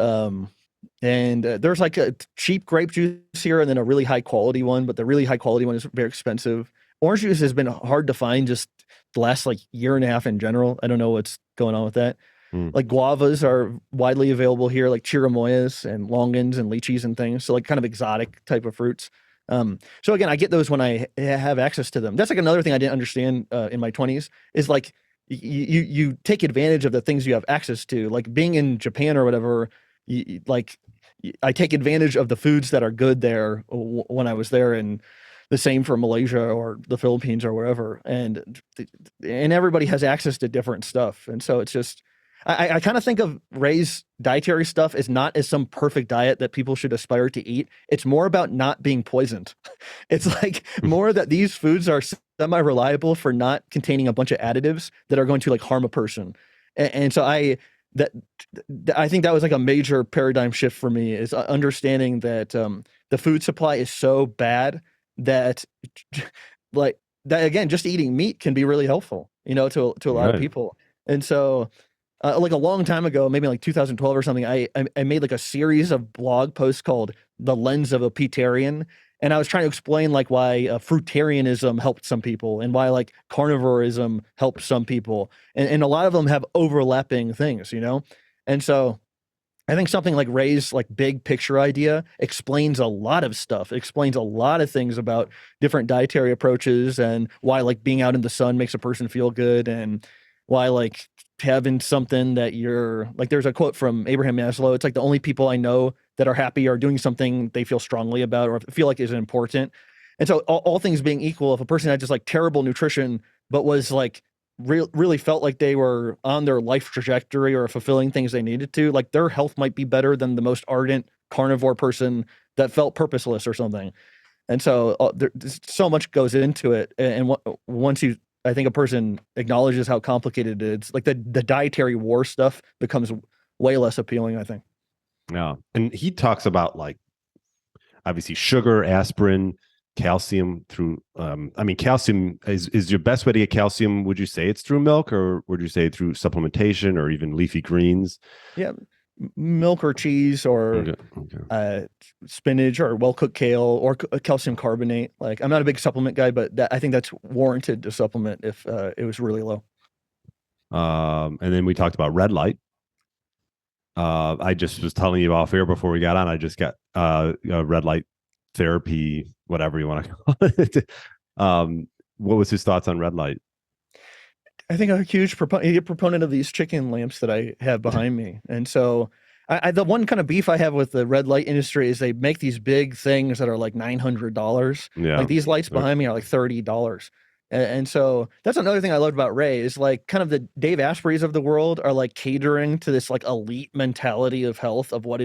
and there's like a cheap grape juice here, and then a really high quality one. But the really high quality one is very expensive. Orange juice has been hard to find just the last like year and a half in general. I don't know what's going on with that.
Mm.
Like guavas are widely available here, like chirimoyas and longans and lychees and things. So like kind of exotic type of fruits. So again, I get those when I have access to them. That's like another thing I didn't understand in my 20s is like you take advantage of the things you have access to. Like being in Japan or whatever, I take advantage of the foods that are good there when I was there, and the same for Malaysia or the Philippines or wherever. And everybody has access to different stuff, and so it's just I kind of think of Ray's dietary stuff as not as some perfect diet that people should aspire to eat. It's more about not being poisoned. It's like more that these foods are semi-reliable for not containing a bunch of additives that are going to like harm a person. And so that I think that was like a major paradigm shift for me is understanding that the food supply is so bad that like that again, just eating meat can be really helpful, you know, to a lot of
Right.
people. And so like a long time ago, maybe like 2012 or something, I made like a series of blog posts called "The Lens of a Petarian," And I was trying to explain like why fruitarianism helped some people and why like carnivorism helped some people. And a lot of them have overlapping things, you know? And so I think something like Ray's like big picture idea explains a lot of stuff. It explains a lot of things about different dietary approaches and why like being out in the sun makes a person feel good and why like having something that you're like there's a quote from Abraham Maslow. It's like the only people I know that are happy are doing something they feel strongly about or feel like is important. And so all things being equal, if a person had just like terrible nutrition but was like really felt like they were on their life trajectory or fulfilling things they needed to, like their health might be better than the most ardent carnivore person that felt purposeless or something. And so there's so much goes into it. And once you, I think a person acknowledges how complicated it is, like the dietary war stuff becomes way less appealing, I think.
Yeah. And he talks about like obviously sugar, aspirin, calcium through I mean calcium is your best way to get calcium. Would you say it's through milk or would you say through supplementation or even leafy greens?
Yeah, milk or cheese or
Okay.
spinach or well-cooked kale or calcium carbonate. Like I'm not a big supplement guy, but I think that's warranted to supplement if it was really low.
And then we talked about red light. I just was telling you off air before we got on. I just got red light therapy, whatever you want to call it. What was his thoughts on red light?
I think a huge proponent of these chicken lamps that I have behind me. And so the one kind of beef I have with the red light industry is they make these big things that are like $900.
Yeah.
Like these lights behind me are like $30. And so that's another thing I loved about Ray is like kind of the Dave Asprey's of the world are like catering to this like elite mentality of health of what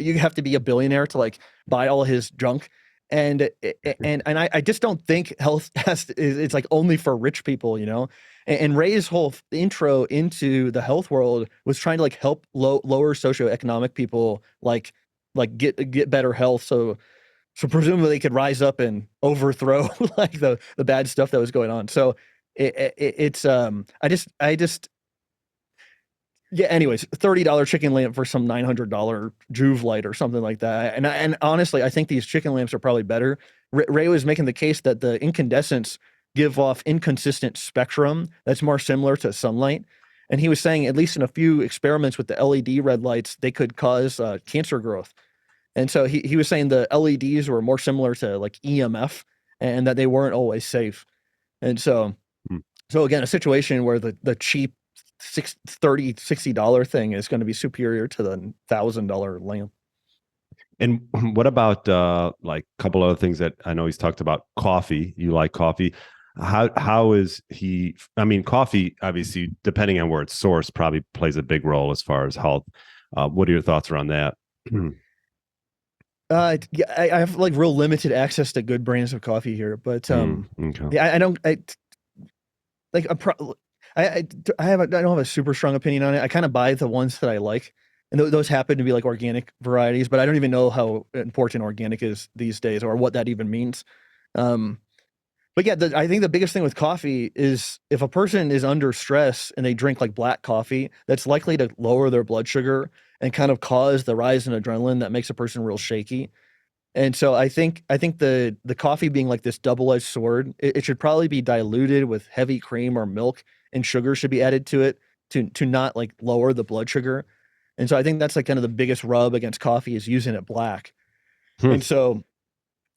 you have to be a billionaire to like buy all his junk. And I just don't think health it's like only for rich people, you know? And Ray's whole intro into the health world was trying to like help lower socioeconomic people like get better health. So presumably they could rise up and overthrow like the bad stuff that was going on. So it's I just yeah. Anyways, $30 chicken lamp for some $900 Juve light or something like that. And honestly, I think these chicken lamps are probably better. Ray was making the case that the incandescents give off inconsistent spectrum that's more similar to sunlight. And he was saying, at least in a few experiments with the LED red lights, they could cause cancer growth. And so he was saying the LEDs were more similar to like EMF and that they weren't always safe. And so, so again, a situation where the cheap $60 thing is going to be superior to the $1,000 lamp.
And what about like a couple other things that I know he's talked about? Coffee. You like coffee? How is he? I mean, coffee obviously, depending on where it's sourced, probably plays a big role as far as health. What are your thoughts around that?
Yeah, I have like real limited access to good brands of coffee here, but
okay.
yeah, I don't like I don't have a super strong opinion on it. I kind of buy the ones that I like, and those happen to be like organic varieties, but I don't even know how important organic is these days or what that even means. But yeah, I think the biggest thing with coffee is if a person is under stress and they drink like black coffee, that's likely to lower their blood sugar and kind of cause the rise in adrenaline that makes a person real shaky. And so I think the coffee being like this double-edged sword, it should probably be diluted with heavy cream or milk, and sugar should be added to it to not like lower the blood sugar. And so I think that's like kind of the biggest rub against coffee is using it black. And so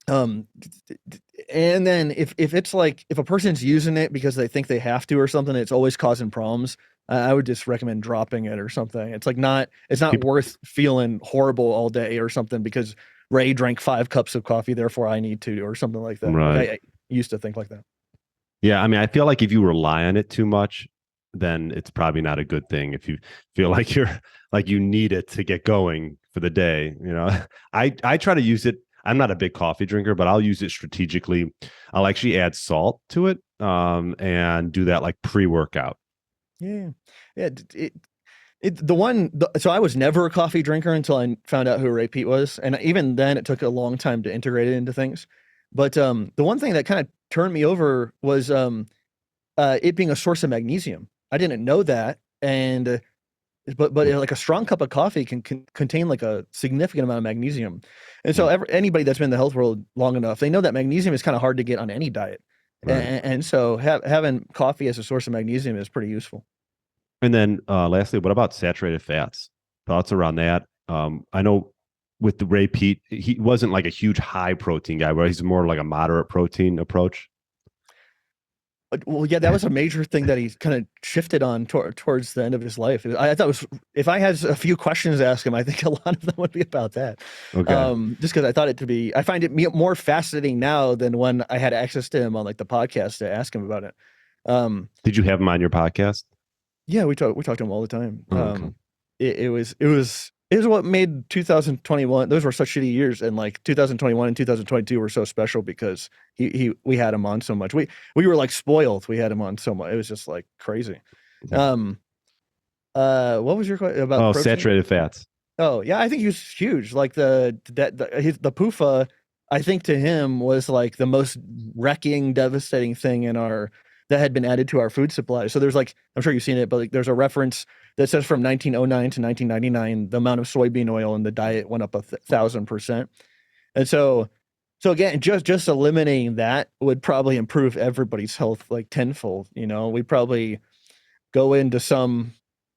and then if it's like if a person's using it because they think they have to or something, it's always causing problems. I would just recommend dropping it or something. It's like it's not worth feeling horrible all day or something because Ray drank 5 cups of coffee, therefore I need to, or something like that.
Right.
Like I used to think like that.
Yeah, I mean, I feel like if you rely on it too much, then it's probably not a good thing. If you feel like you need it to get going for the day, you know, I try to use it. I'm not a big coffee drinker, but I'll use it strategically. I'll actually add salt to it, and do that like pre-workout.
Yeah, yeah. So I was never a coffee drinker until I found out who Ray Peat was, and even then, it took a long time to integrate it into things. But the one thing that kind of turned me over was it being a source of magnesium. I didn't know that, and but like a strong cup of coffee can contain like a significant amount of magnesium. And so
Mm.
anybody that's been in the health world long enough, they know that magnesium is kind of hard to get on any diet.
Right.
And so having coffee as a source of magnesium is pretty useful.
And then lastly, what about saturated fats? Thoughts around that? I know with the Ray Pete, he wasn't like a huge high protein guy, but he's more like a moderate protein approach.
Well, yeah, that was a major thing that he kind of shifted on towards the end of his life. I thought it was, if I had a few questions to ask him, I think a lot of them would be about that.
Okay.
Just because I thought it to be, I find it more fascinating now than when I had access to him on like the podcast to ask him about it.
Did you have him on your podcast?
Yeah, we talk to him all the time.
Oh, okay.
It was what made 2021. Those were such shitty years, and like 2021 and 2022 were so special because we had him on so much. We were like spoiled. We had him on so much. It was just like crazy.
Yeah.
What was your question about protein?
Saturated fats.
Oh yeah, I think he was huge. Like the PUFA, I think to him was like the most wrecking, devastating thing that had been added to our food supply. So there's like, I'm sure you've seen it, but like there's a reference that says from 1909 to 1999, the amount of soybean oil in the diet went up 1,000%. And so again, just eliminating that would probably improve everybody's health like tenfold. You know, we probably go into some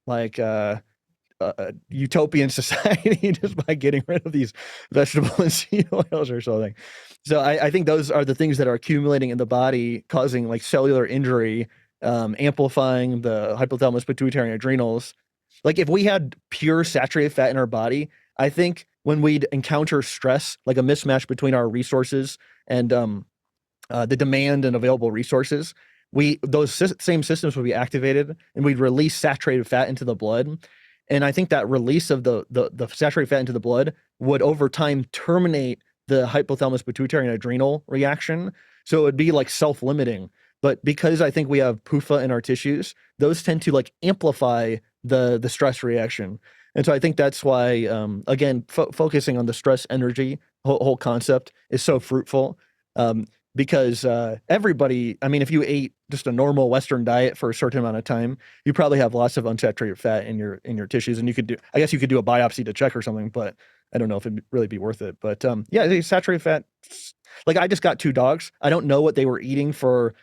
like utopian society just by getting rid of these vegetable and seed oils or something. So I think those are the things that are accumulating in the body, causing like cellular injury, amplifying the hypothalamus, pituitary, and adrenals. Like if we had pure saturated fat in our body, I think when we'd encounter stress, like a mismatch between our resources and the demand and available resources, those same systems would be activated, and we'd release saturated fat into the blood. And I think that release of the saturated fat into the blood would over time terminate the hypothalamus, pituitary, and adrenal reaction. So it would be like self-limiting. But because I think we have PUFA in our tissues, those tend to like amplify the stress reaction. And so I think that's why, again, focusing on the stress energy whole concept is so fruitful. Because everybody, I mean, if you ate just a normal Western diet for a certain amount of time, you probably have lots of unsaturated fat in your tissues, and I guess you could do a biopsy to check or something, but I don't know if it'd really be worth it. But yeah, the saturated fat. Like I just got 2 dogs. I don't know what they were eating for.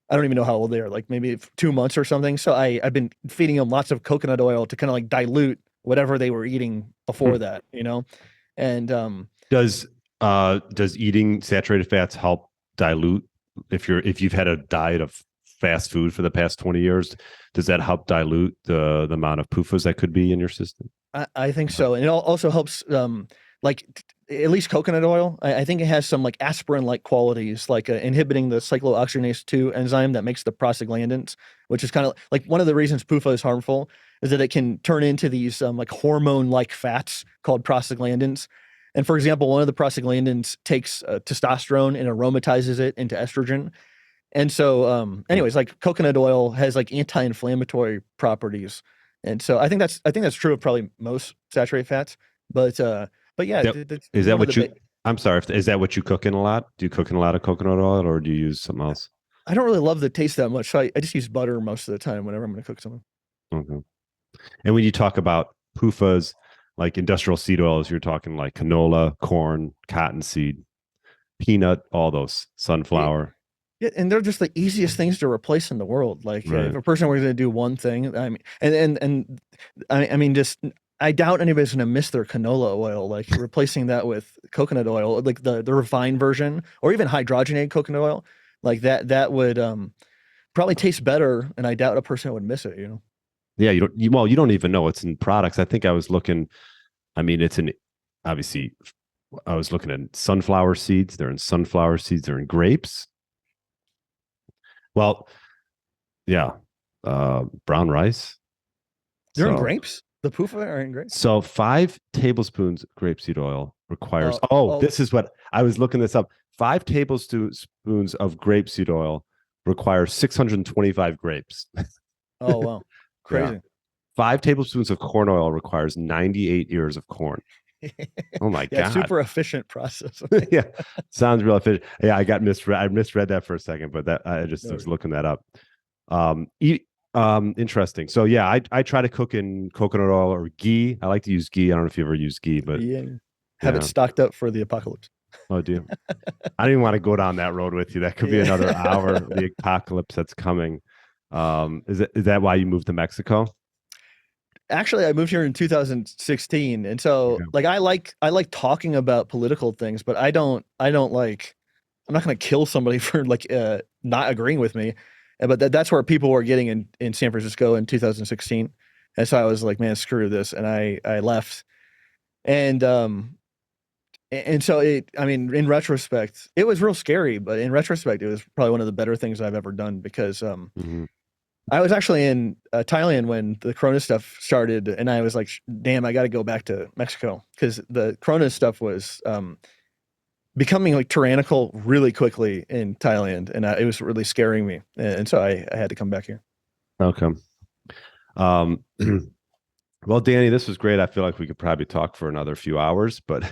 I don't even know how old they are. Like maybe 2 months or something. So I've been feeding them lots of coconut oil to kind of like dilute whatever they were eating before that, you know. And
Does eating saturated fats help dilute if you've had a diet of fast food for the past 20 years? Does that help dilute the amount of PUFAs that could be in your system?
I think so. And it also helps like at least coconut oil. I think it has some like aspirin-like qualities, like inhibiting the cyclooxygenase 2 enzyme that makes the prostaglandins, which is kind of like one of the reasons PUFA is harmful is that it can turn into these like hormone-like fats called prostaglandins. And for example, one of the prostaglandins takes testosterone and aromatizes it into estrogen. And so, anyways, like coconut oil has like anti-inflammatory properties. And so I think that's true of probably most saturated fats. But yeah,
Is that what you? I'm sorry. Is that what you cook in a lot? Do you cook in a lot of coconut oil, or do you use something else?
I don't really love the taste that much, so I just use butter most of the time whenever I'm going to cook something.
Okay. And when you talk about PUFAs, like industrial seed oils, you're talking like canola, corn, cottonseed, peanut, all those, sunflower.
Yeah, and they're just the easiest things to replace in the world. Like
Right.
if a person were going to do one thing, I mean, and I mean, just I doubt anybody's going to miss their canola oil. Like replacing that with coconut oil, like the refined version, or even hydrogenated coconut oil, like that would probably taste better. And I doubt a person would miss it. You know.
Yeah, you don't even know it's in products. I think I was looking. I mean, obviously. I was looking at sunflower seeds. They're in sunflower seeds. They're in grapes. Well, yeah, brown rice.
They're in grapes. The PUFA are in grapes.
So 5 tablespoons grapeseed oil requires. This is what I was looking this up. 5 tablespoons of grapeseed oil requires 625 grapes.
Oh wow, crazy.
Yeah. 5 tablespoons of corn oil requires 98 ears of corn. Oh my God.
Super efficient process.
Yeah. Sounds real efficient. Yeah, I misread that for a second, but that I just was looking that up. Interesting. So yeah, I try to cook in coconut oil or ghee. I like to use ghee. I don't know if you ever use ghee, but
Yeah. Have it
yeah.
stocked up for the apocalypse.
Oh, do you? I didn't want to go down that road with you. That could be
Yeah.
another hour. The apocalypse that's coming. Is that why you moved to Mexico?
Actually, I moved here in 2016, and so
Yeah.
like I like talking about political things, but I don't like I'm not going to kill somebody for like not agreeing with me. But that's where people were getting in San Francisco in 2016. And so I was like, man, screw this, and I left. And and so I mean, in retrospect, it was real scary, but in retrospect, it was probably one of the better things I've ever done because
Mhm.
I was actually in Thailand when the Corona stuff started, and I was like, damn, I got to go back to Mexico because the Corona stuff was becoming like tyrannical really quickly in Thailand, and it was really scaring me, and so I had to come back here.
Okay. Um, well, Danny, this was great. I feel like we could probably talk for another few hours, but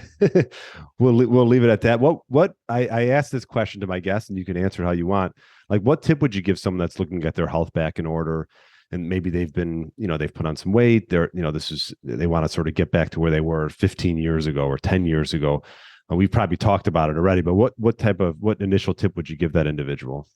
we'll leave it at that. What I asked this question to my guests, and you can answer it how you want. Like, what tip would you give someone that's looking to get their health back in order, and maybe they've been, they've put on some weight. They want to sort of get back to where they were 15 years ago or 10 years ago. We've probably talked about it already, but what initial tip would you give that individual?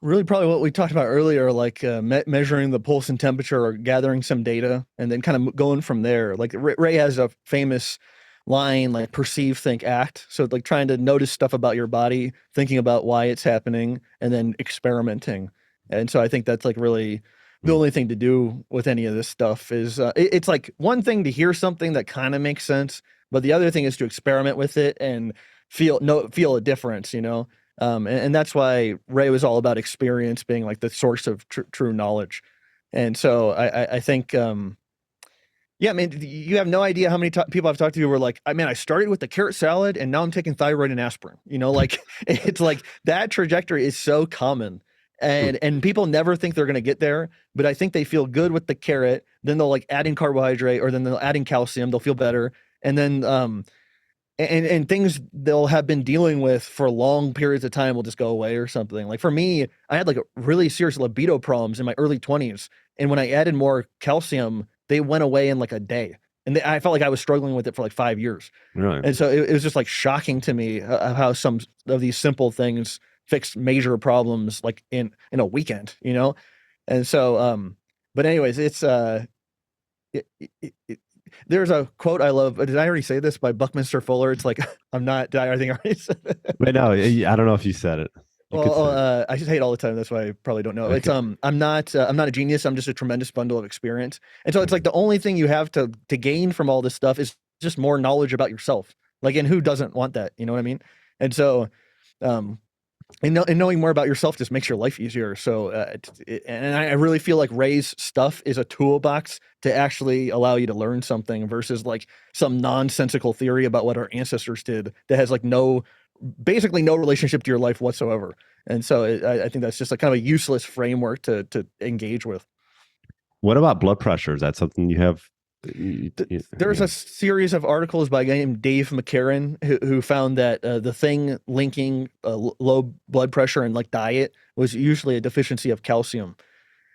Really, probably what we talked about earlier, like measuring the pulse and temperature, or gathering some data, and then kind of going from there. Like Ray has a famous line, like perceive, think, act. So like trying to notice stuff about your body, thinking about why it's happening, and then experimenting. And so I think that's like really the
Mm.
only thing to do with any of this stuff is it's like one thing to hear something that kind of makes sense, but the other thing is to experiment with it and feel a difference, you know. And that's why Ray was all about experience being like the source of true knowledge. And so I think, yeah, I mean, you have no idea how many people I've talked to who were like, I mean, I started with the carrot salad and now I'm taking thyroid and aspirin, you know, like it's like that trajectory is so common.
Mm.
And people never think they're going to get there, but I think they feel good with the carrot. Then they'll like add in carbohydrate, or then they'll add in calcium. They'll feel better. And then, and things they'll have been dealing with for long periods of time will just go away or something. Like for me, I had like a really serious libido problems in my early 20s, and when I added more calcium, they went away in like a day. And I felt like I was struggling with it for like 5 years.
Really?
And so it was just like shocking to me how some of these simple things fixed major problems like in a weekend, you know? And so but anyways, it's it, it, it, there's a quote I love. Did I already say this by Buckminster Fuller? It's like, I'm not, did I think I already said it?
But no, I don't know if you said it. You could
Well,
say it.
I just hate all the time. That's why I probably don't know. It's
Okay.
I'm not a genius. I'm just a tremendous bundle of experience. And so it's like the only thing you have to gain from all this stuff is just more knowledge about yourself. Like, and who doesn't want that? You know what I mean? And so, um, and knowing more about yourself just makes your life easier. So, and I really feel like Ray's stuff is a toolbox to actually allow you to learn something versus like some nonsensical theory about what our ancestors did that has like basically no relationship to your life whatsoever. And so I think that's just a kind of a useless framework to engage with.
What about blood pressure? Is that something you have?
There's
Yeah.
a series of articles by a guy named Dave McCarran who found that the thing linking low blood pressure and like diet was usually a deficiency of calcium.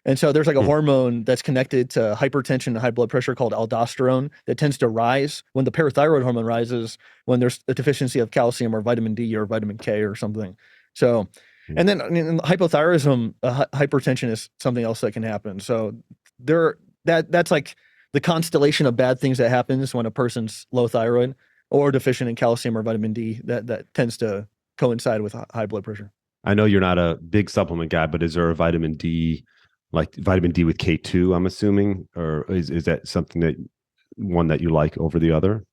And so there's like a
Hmm.
hormone that's connected to hypertension and high blood pressure called aldosterone that tends to rise when the parathyroid hormone rises when there's a deficiency of calcium or vitamin D or vitamin K or something. So,
Hmm.
and then I mean, hypothyroidism, hypertension is something else that can happen. So there, that's like the constellation of bad things that happens when a person's low thyroid or deficient in calcium or vitamin D that tends to coincide with high blood pressure.
I know you're not a big supplement guy, but is there a vitamin D, like vitamin D with K2, I'm assuming, or is that something that one that you like over the other?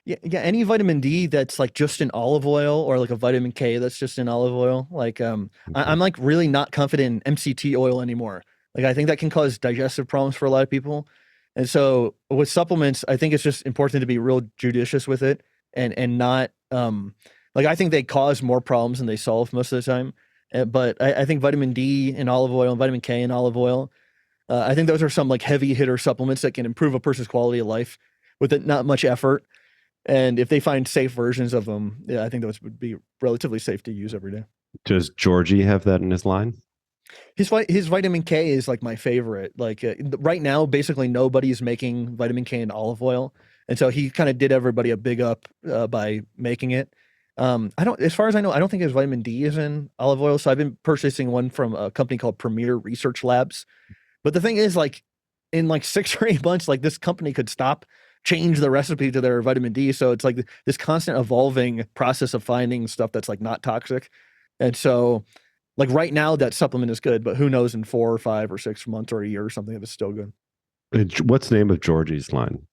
Yeah, yeah. Any vitamin D that's like just in olive oil, or like a vitamin K that's just in olive oil. Like,
Okay.
I'm like really not confident in MCT oil anymore. Like, I think that can cause digestive problems for a lot of people. And so with supplements, I think it's just important to be real judicious with it and not like I think they cause more problems than they solve most of the time. But I think vitamin D in olive oil and vitamin K in olive oil, I think those are some like heavy hitter supplements that can improve a person's quality of life with it, not much effort. And if they find safe versions of them, yeah, I think those would be relatively safe to use every day.
Does Georgie have that in his line?
His vitamin K is like my favorite. Like right now, basically nobody's making vitamin K in olive oil, and so he kind of did everybody a big up by making it. I don't, as far as I know, I don't think his vitamin D is in olive oil. So I've been purchasing one from a company called Premier Research Labs. But the thing is, like in like 6 or 8 months, like this company could change the recipe to their vitamin D. So it's like this constant evolving process of finding stuff that's like not toxic. And so like right now that supplement is good, but who knows in 4 or 5 or 6 months or a year or something if it's still good.
What's the name of Georgie's line?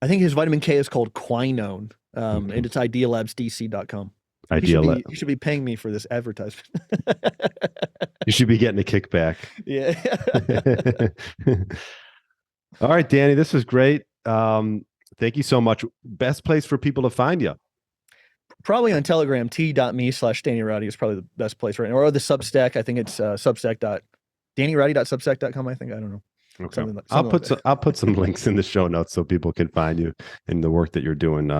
I think his vitamin K is called quinone, and it's idealabsdc.com. He should be paying me for this advertisement.
You should be getting a kickback.
Yeah.
All right, Danny, this was great. Thank you so much. Best place for people to find you?
Probably on Telegram, t.me/DannyRoddy is probably the best place right now. Or the Substack. I think it's DannyRoddy.substack.com. I think. I don't know.
Okay. I'll put some links in the show notes so people can find you and the work that you're doing.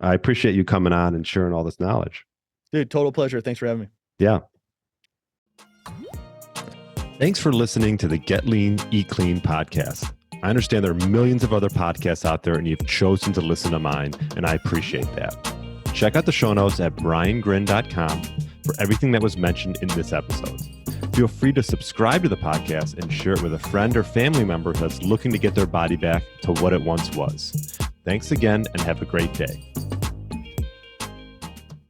I appreciate you coming on and sharing all this knowledge.
Dude, total pleasure. Thanks for having me.
Yeah. Thanks for listening to the Get Lean, Eat Clean podcast. I understand there are millions of other podcasts out there and you've chosen to listen to mine, and I appreciate that. Check out the show notes at briangrin.com for everything that was mentioned in this episode. Feel free to subscribe to the podcast and share it with a friend or family member that's looking to get their body back to what it once was. Thanks again and have a great day.